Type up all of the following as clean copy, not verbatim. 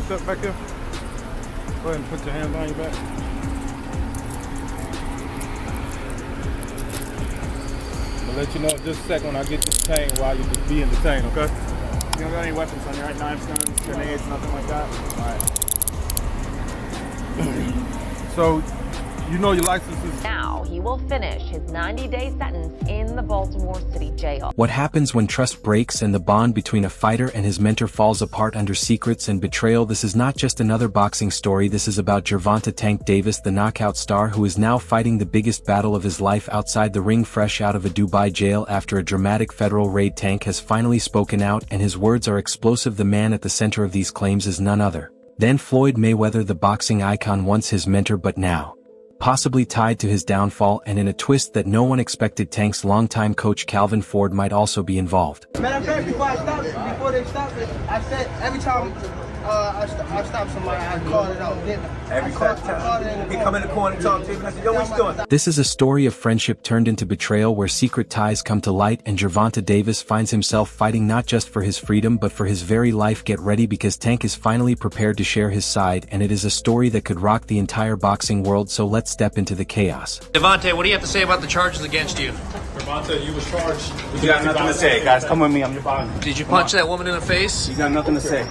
step back here. Go ahead and put your hands on your back. I'll let you know in just a second when I get detained while you're just being detained, okay? You don't got any weapons on you, right? Knives, guns, grenades, nothing like that? Alright. So, you know your license is... Now he will finish his 90-day sentence in the Baltimore City jail. What happens when trust breaks and the bond between a fighter and his mentor falls apart under secrets and betrayal? This is not just another boxing story. This is about Gervonta "Tank" Davis, the knockout star who is now fighting the biggest battle of his life outside the ring, fresh out of a Dubai jail after a dramatic federal raid. Tank has finally spoken out, and his words are explosive. The man at the center of these claims is none other than Floyd Mayweather, the boxing icon, once his mentor but now possibly tied to his downfall, and in a twist that no one expected, Tank's longtime coach Calvin Ford might also be involved. Matter of fact, before they stopped it, I said every time I stopped somebody, I called it out. Every time he come in the corner and talk to you, I said, yo, what you doing? This is a story of friendship turned into betrayal, where secret ties come to light, and Gervonta Davis finds himself fighting not just for his freedom but for his very life. Get ready, because Tank is finally prepared to share his side, and it is a story that could rock the entire boxing world. So let's step into the chaos. Gervonta, what do you have to say about the charges against you? Gervonta, you were charged. You got nothing to say, guys. Come with me. I'm your bond. Did you punch that woman in the face? You got nothing to say.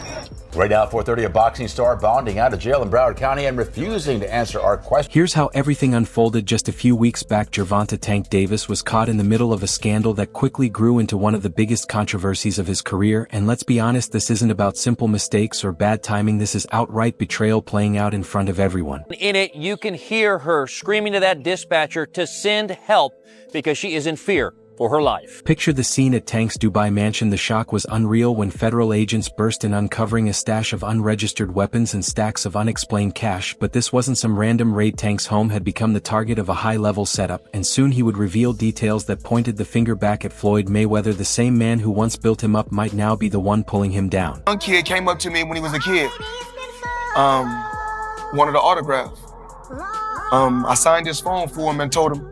Right now, 4:30, a boxing star bonding out of jail in Broward County and refusing to answer our questions. Here's how everything unfolded. Just a few weeks back, Gervonta "Tank" Davis was caught in the middle of a scandal that quickly grew into one of the biggest controversies of his career. And let's be honest, this isn't about simple mistakes or bad timing. This is outright betrayal playing out in front of everyone. In it, you can hear her screaming to that dispatcher to send help because she is in fear for her life. Picture the scene at Tank's Dubai mansion. The shock was unreal when federal agents burst in, uncovering a stash of unregistered weapons and stacks of unexplained cash. But this wasn't some random raid. Tank's home had become the target of a high-level setup, and soon he would reveal details that pointed the finger back at Floyd Mayweather. The same man who once built him up might now be the one pulling him down. One kid came up to me when he was a kid, wanted an autograph. I signed his phone for him and told him,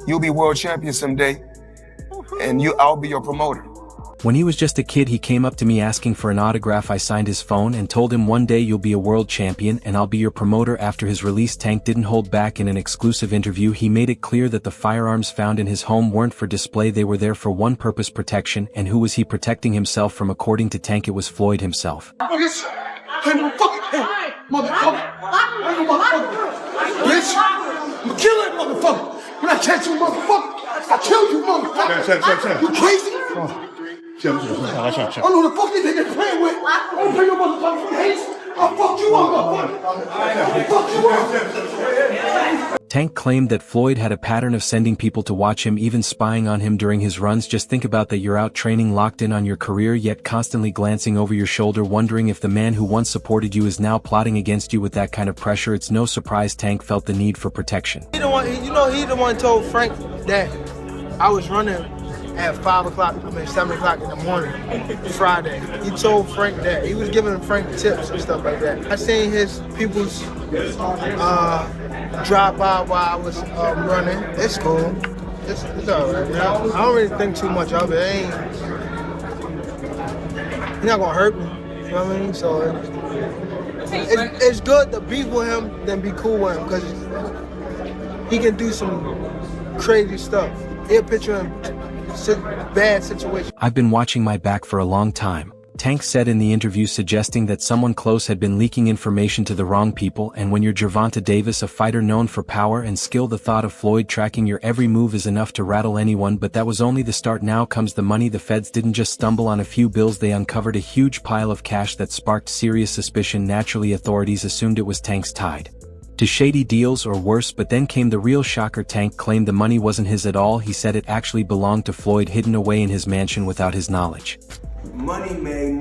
"You'll be world champion someday, and I'll be your promoter." When he was just a kid, he came up to me asking for an autograph. I signed his phone and told him, "One day you'll be a world champion and I'll be your promoter." After his release, Tank didn't hold back. In an exclusive interview, he made it clear that the firearms found in his home weren't for display. They were there for one purpose: protection. And who was he protecting himself from? According to Tank, it was Floyd himself. Bitch! I'm gonna kill that motherfucker! When I catch you, motherfucker, I kill you, motherfucker! You crazy? I know the fuck you think they're playing with. I don't play your motherfucking face. I'll fuck you up, I'll fuck you up. Tank claimed that Floyd had a pattern of sending people to watch him, even spying on him during his runs. Just think about that. You're out training, locked in on your career, yet constantly glancing over your shoulder, wondering if the man who once supported you is now plotting against you. With that kind of pressure, it's no surprise Tank felt the need for protection. He the one told Frank that I was running at 7 o'clock in the morning, Friday. He told Frank that. He was giving Frank tips and stuff like that. I seen his people's drive by while I was running. It's cool. It's all right. I don't really think too much of it. He's not gonna hurt me. You know what I mean? So it's good to be with him than be cool with him, because he can do some crazy stuff. He'll picture him bad situation. I've been watching my back for a long time, Tank said in the interview, suggesting that someone close had been leaking information to the wrong people. And when you're Gervonta Davis, a fighter known for power and skill, the thought of Floyd tracking your every move is enough to rattle anyone. But that was only the start. Now comes the money. The feds didn't just stumble on a few bills, they uncovered a huge pile of cash that sparked serious suspicion. Naturally, authorities assumed it was Tank's tied to shady deals or worse, but then came the real shocker. Tank claimed the money wasn't his at all. He said it actually belonged to Floyd, hidden away in his mansion without his knowledge. Money made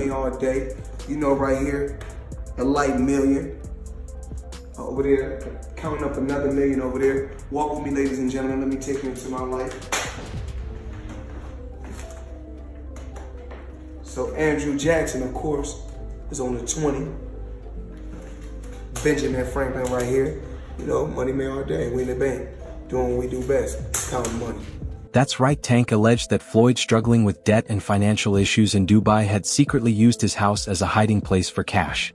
all day. You know, right here, a light million. Over there, counting up another million over there. Walk with me, ladies and gentlemen. Let me take you into my life. So Andrew Jackson, of course, is on the 20. Benjamin Franklin right here. You know, money made all day. We in the bank, doing what we do best, counting money. That's right, Tank alleged that Floyd, struggling with debt and financial issues in Dubai, had secretly used his house as a hiding place for cash.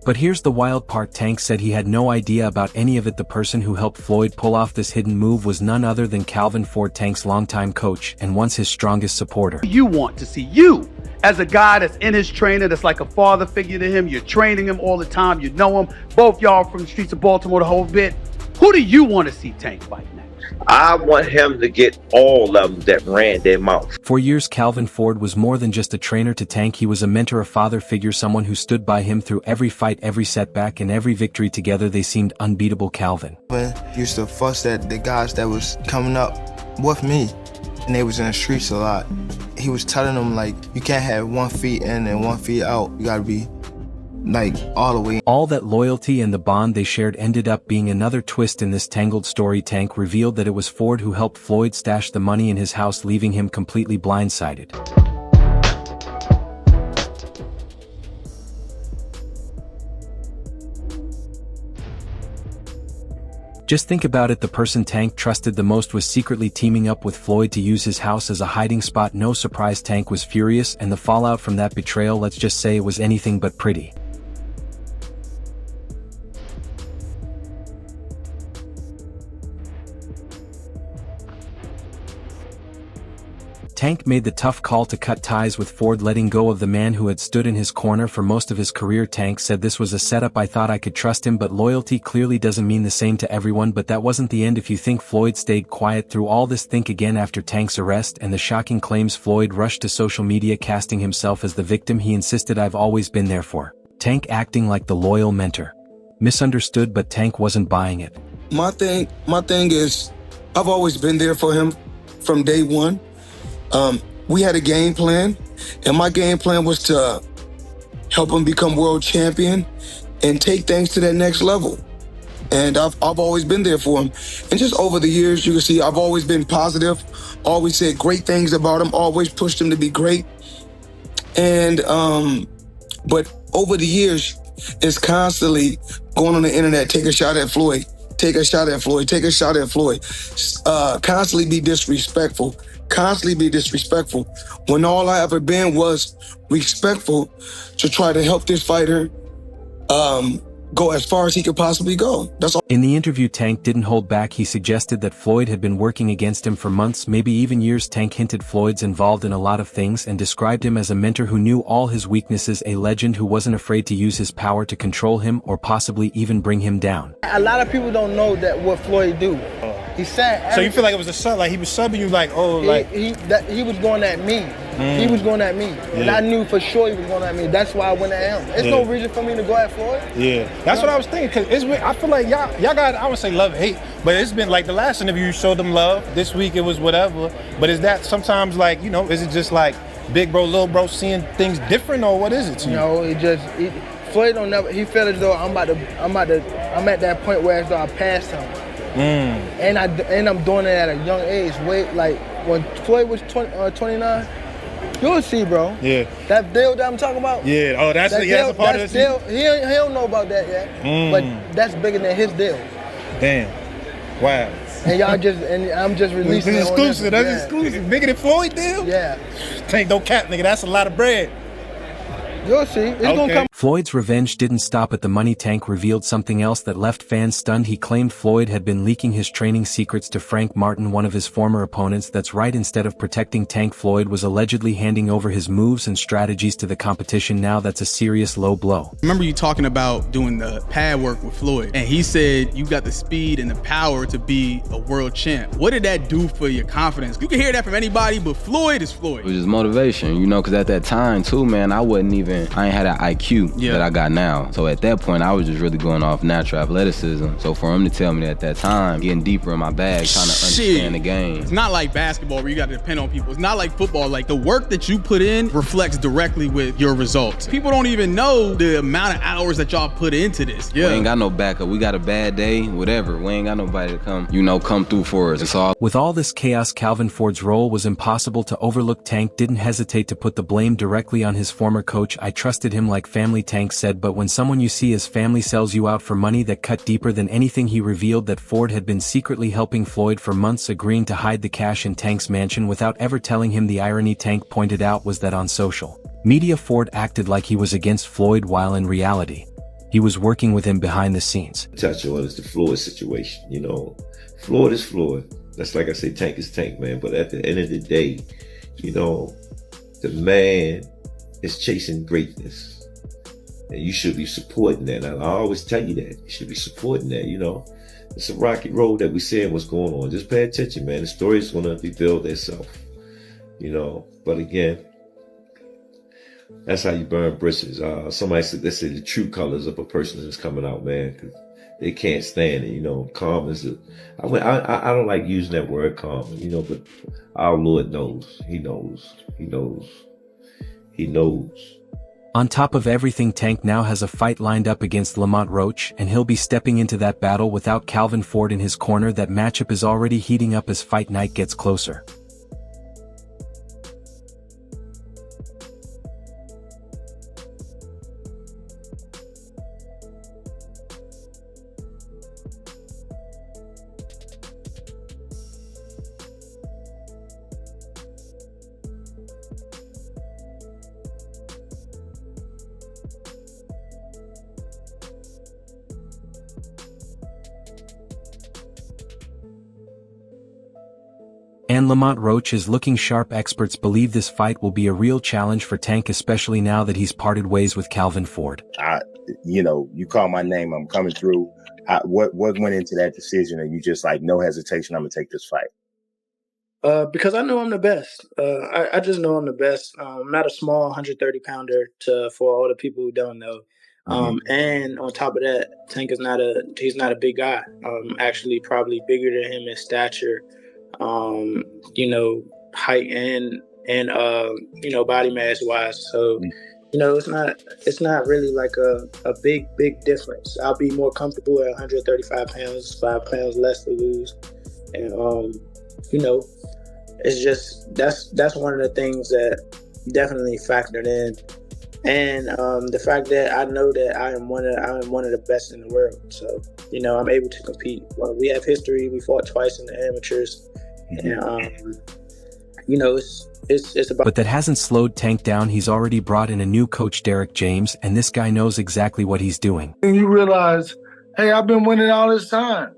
But here's the wild part. Tank said he had no idea about any of it. The person who helped Floyd pull off this hidden move was none other than Calvin Ford, Tank's longtime coach and once his strongest supporter. You want to see you as a guy that's in his trainer, that's like a father figure to him. You're training him all the time. You know him. Both y'all from the streets of Baltimore the whole bit. Who do you want to see Tank fight next? I want him to get all of them that ran their mouth. For years, Calvin Ford was more than just a trainer to Tank. He was a mentor, a father figure, someone who stood by him through every fight, every setback, and every victory. Together, they seemed unbeatable. Calvin used to fuss at the guys that was coming up with me, and they was in the streets a lot. He was telling them, like, you can't have 1 feet in and 1 feet out. You gotta be like all the way. All that loyalty and the bond they shared ended up being another twist in this tangled story. Tank revealed that it was Ford who helped Floyd stash the money in his house, leaving him completely blindsided. Just think about it, the person Tank trusted the most was secretly teaming up with Floyd to use his house as a hiding spot. No surprise, Tank was furious, and the fallout from that betrayal, let's just say, was anything but pretty. Tank made the tough call to cut ties with Ford, letting go of the man who had stood in his corner for most of his career. Tank said, "This was a setup. I thought I could trust him, but loyalty clearly doesn't mean the same to everyone." But that wasn't the end. If you think Floyd stayed quiet through all this, think again. After Tank's arrest and the shocking claims, Floyd rushed to social media, casting himself as the victim. He insisted, "I've always been there for Tank," acting like the loyal mentor. Misunderstood, but Tank wasn't buying it. My thing is, I've always been there for him from day one. We had a game plan, and my game plan was to help him become world champion and take things to that next level. And I've always been there for him. And just over the years, you can see I've always been positive, always said great things about him, always pushed him to be great. And, but over the years, it's constantly going on the internet, take a shot at Floyd, take a shot at Floyd, take a shot at Floyd, constantly be disrespectful. When all I ever been was respectful to try to help this fighter go as far as he could possibly go. That's all. In the interview, Tank didn't hold back. He suggested that Floyd had been working against him for months, maybe even years. Tank hinted Floyd's involved in a lot of things and described him as a mentor who knew all his weaknesses, a legend who wasn't afraid to use his power to control him or possibly even bring him down. A lot of people don't know that what Floyd do. He said. So you feel like it was a sub, like he was subbing you, like, oh, like he was going at me. He was going at me, and I knew for sure he was going at me. That's why I went at him. There's no reason for me to go at Floyd. Yeah, that's what I was thinking. Cause I feel like y'all got, I would say love, hate, but it's been like the last interview you showed them love. This week it was whatever. But is that sometimes like, you know, is it just like big bro, little bro seeing things different, or what is it to you? No, Floyd don't never. He felt as though I'm at that point where as though I passed him. And I'm doing it at a young age. Like when Floyd was 29, you'll see, bro. Yeah. That deal that I'm talking about. Yeah. Oh, that's a part of this deal. He don't know about that yet. But that's bigger than his deal. Damn. Wow. And I'm just releasing. This is exclusive. That's exclusive. Bigger than Floyd deal. Yeah. Tank don't cap, nigga. That's a lot of bread. You'll see. It's gonna come. Floyd's revenge didn't stop at the money. Tank revealed something else that left fans stunned. He claimed Floyd had been leaking his training secrets to Frank Martin, one of his former opponents. That's right, instead of protecting Tank, Floyd was allegedly handing over his moves and strategies to the competition. Now that's a serious low blow. Remember you talking about doing the pad work with Floyd, and he said you got the speed and the power to be a world champ. What did that do for your confidence? You can hear that from anybody, but Floyd is Floyd. It was just motivation, you know, because at that time too, man, I wasn't even and I ain't had that IQ that I got now. So at that point, I was just really going off natural athleticism. So for him to tell me that at that time, getting deeper in my bag, trying to understand the game. It's not like basketball where you got to depend on people. It's not like football. Like the work that you put in reflects directly with your results. People don't even know the amount of hours that y'all put into this. We ain't got no backup. We got a bad day, whatever. We ain't got nobody to come through for us. It's all. With all this chaos, Calvin Ford's role was impossible to overlook. Tank didn't hesitate to put the blame directly on his former coach. I trusted him like family, Tank said, but when someone you see as family sells you out for money that cut deeper than anything, he revealed that Ford had been secretly helping Floyd for months, agreeing to hide the cash in Tank's mansion without ever telling him. The irony, Tank pointed out, was that on social media Ford acted like he was against Floyd while in reality, he was working with him behind the scenes. Touch on is the Floyd situation. You know, Floyd is Floyd. That's like I say, Tank is Tank, man. But at the end of the day, you know, the man is chasing greatness. And you should be supporting that. And I always tell you that. You should be supporting that, you know. It's a rocky road that we seeing what's going on. Just pay attention, man. The story's going to rebuild itself, you know. But again, that's how you burn bridges. Somebody said, let's say the true colors of a person is coming out, man. 'Cause they can't stand it, you know. Calm is I don't like using that word calm, you know, but our Lord knows. He knows. He knows. He knows. On top of everything, Tank now has a fight lined up against Lamont Roach, and he'll be stepping into that battle without Calvin Ford in his corner. That matchup is already heating up as fight night gets closer. And Lamont Roach is looking sharp. Experts believe this fight will be a real challenge for Tank, especially now that he's parted ways with Calvin Ford. You know, you call my name, I'm coming through. What went into that decision? And you just like, no hesitation, I'm gonna take this fight? Because I know I'm the best. I just know I'm the best. I'm not a small 130-pounder for all the people who don't know. And on top of that, Tank is he's not a big guy. Actually, probably bigger than him in stature. You know, height and you know, body mass wise. So, you know, it's not really like a big difference. I'll be more comfortable at 135 pounds, 5 pounds less to lose. And, you know, it's just, that's one of the things that definitely factored in. And the fact that I know that I am one of the best in the world. So, you know, I'm able to compete. Well, we have history. We fought twice in the amateurs. And, you know, it's about. But that hasn't slowed Tank down. He's already brought in a new coach, Derek James, and this guy knows exactly what he's doing. And you realize, hey, I've been winning all this time.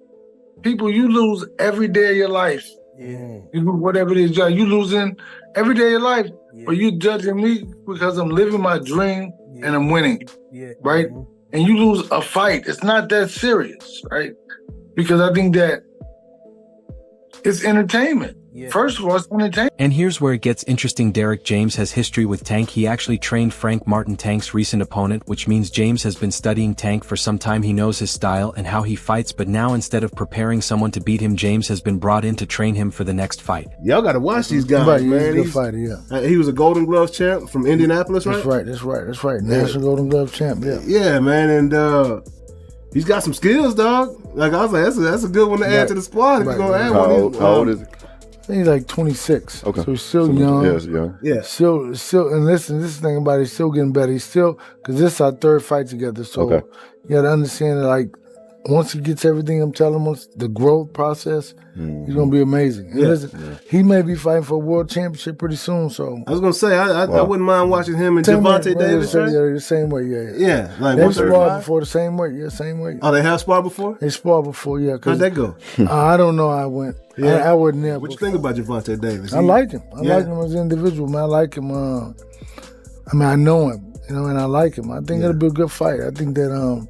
People, you lose every day of your life. Yeah. You do whatever it is, you losing every day of your life. Yeah. But you judging me because I'm living my dream and I'm winning. Yeah. Right? And you lose a fight. It's not that serious, right? Because I think that it's entertainment. Yeah. First of all, it's entertainment. And here's where it gets interesting. Derek James has history with Tank. He actually trained Frank Martin, Tank's recent opponent, which means James has been studying Tank for some time. He knows his style and how he fights, but now instead of preparing someone to beat him, James has been brought in to train him for the next fight. Y'all gotta watch these guys, right, man. He's a good fighter, yeah. He was a Golden Gloves champ from Indianapolis, right? That's right. National Golden Glove champ, yeah. Yeah, man, and he's got some skills, dog. Like, I was like, that's a good one to add to the squad if you're gonna add one. How old is he? I think he's like 26. Okay. So he's still young. Yes, young. Yeah. Still, and listen, this thing about it, he's still getting better. He's still, because this is our third fight together. So you got to understand that, like, once he gets everything I'm telling him, the growth process, he's going to be amazing. And listen, he may be fighting for a world championship pretty soon. So I was going to say, I wouldn't mind watching him and Gervonta Davis, right? Yeah, the same way, Yeah, like they sparred before the same way, same way. Oh, they have sparred before? They sparred before, yeah. How'd that go? I don't know how I went. Yeah. I wasn't there. What you think about Gervonta Davis? I like him. I like him as an individual, man. I like him. I mean, I know him. You know, and I like him. I think it'll be a good fight. I think that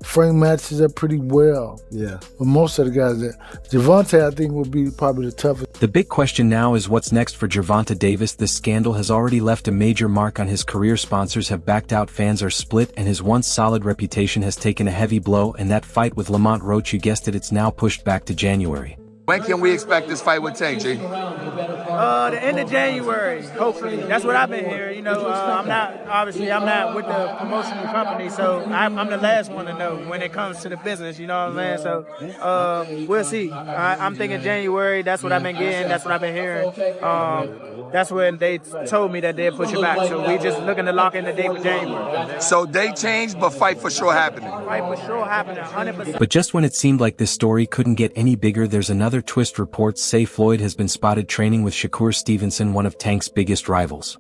Frank matches up pretty well. Yeah. But most of the guys that Gervonta, I think, would be probably the toughest. The big question now is what's next for Gervonta Davis. This scandal has already left a major mark on his career. Sponsors have backed out, fans are split, and his once solid reputation has taken a heavy blow. And that fight with Lamont Roach, you guessed it, it's now pushed back to January. When can we expect this fight with Tank, G? The end of January, hopefully. That's what I've been hearing. You know, I'm not with the promotional company, so I'm the last one to know when it comes to the business, you know what I'm saying? So we'll see. I'm thinking January, that's what I've been getting, that's what I've been hearing. That's when they told me that they'd push it back, so we just looking to lock in the date for January. So date changed, but fight for sure happening. Fight for sure happening, 100%. But just when it seemed like this story couldn't get any bigger, there's another twist. Reports say Floyd has been spotted training with Shakur Stevenson, one of Tank's biggest rivals.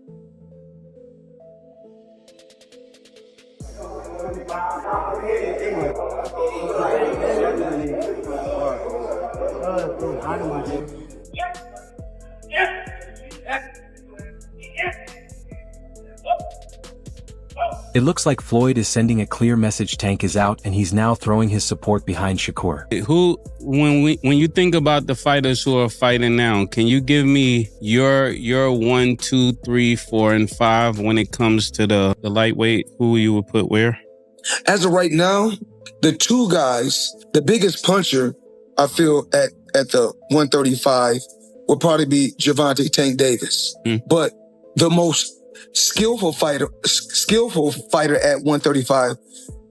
It looks like Floyd is sending a clear message. Tank is out, and he's now throwing his support behind Shakur. When you think about the fighters who are fighting now, can you give me your 1, 2, 3, 4, and 5 when it comes to the lightweight? Who you would put where? As of right now, the two guys, the biggest puncher, I feel at the 135 would probably be Gervonta Tank Davis. But the most skillful fighter at 135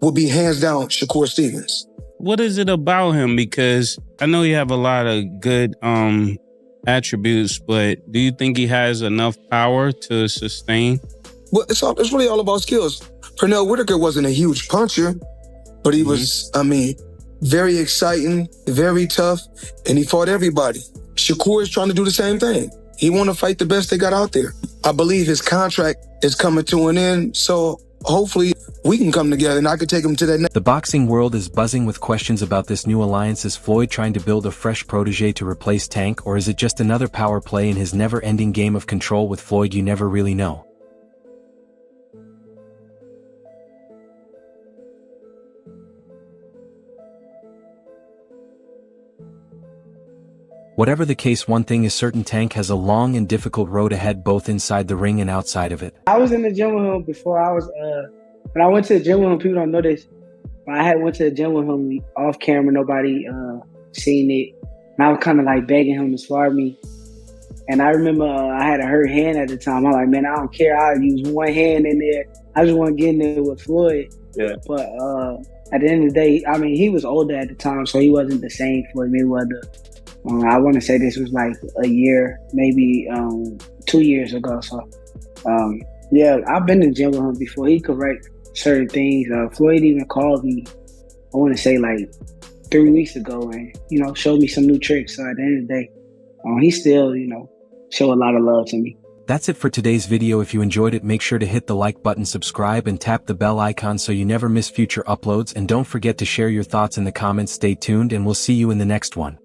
will be hands down Shakur Stevens. What is it about him? Because I know you have a lot of good attributes, but do you think he has enough power to sustain? Well, it's really all about skills. Pernell Whitaker wasn't a huge puncher, but he was, very exciting, very tough, and he fought everybody. Shakur is trying to do the same thing. He want to fight the best they got out there. I believe his contract is coming to an end, so hopefully we can come together and I can take him to that next. The boxing world is buzzing with questions about this new alliance. Is Floyd trying to build a fresh protege to replace Tank, or is it just another power play in his never-ending game of control with Floyd? You never really know. Whatever the case, one thing is certain: Tank has a long and difficult road ahead, both inside the ring and outside of it. I was in the gym with him before when I went to the gym with him, people don't know this, but I went to the gym with him off camera, nobody seen it. And I was kind of like begging him to spar me. And I remember I had a hurt hand at the time. I'm like, man, I don't care. I'll use one hand in there. I just want to get in there with Floyd. Yeah. But at the end of the day, he was older at the time, so he wasn't the same Floyd Mayweather. I want to say this was like a year, maybe 2 years ago. So, yeah, I've been in the gym with him before. He correct certain things. Floyd even called me, I want to say like 3 weeks ago, and, showed me some new tricks. So at the end of the day, he still, show a lot of love to me. That's it for today's video. If you enjoyed it, make sure to hit the like button, subscribe, and tap the bell icon so you never miss future uploads. And don't forget to share your thoughts in the comments. Stay tuned, and we'll see you in the next one.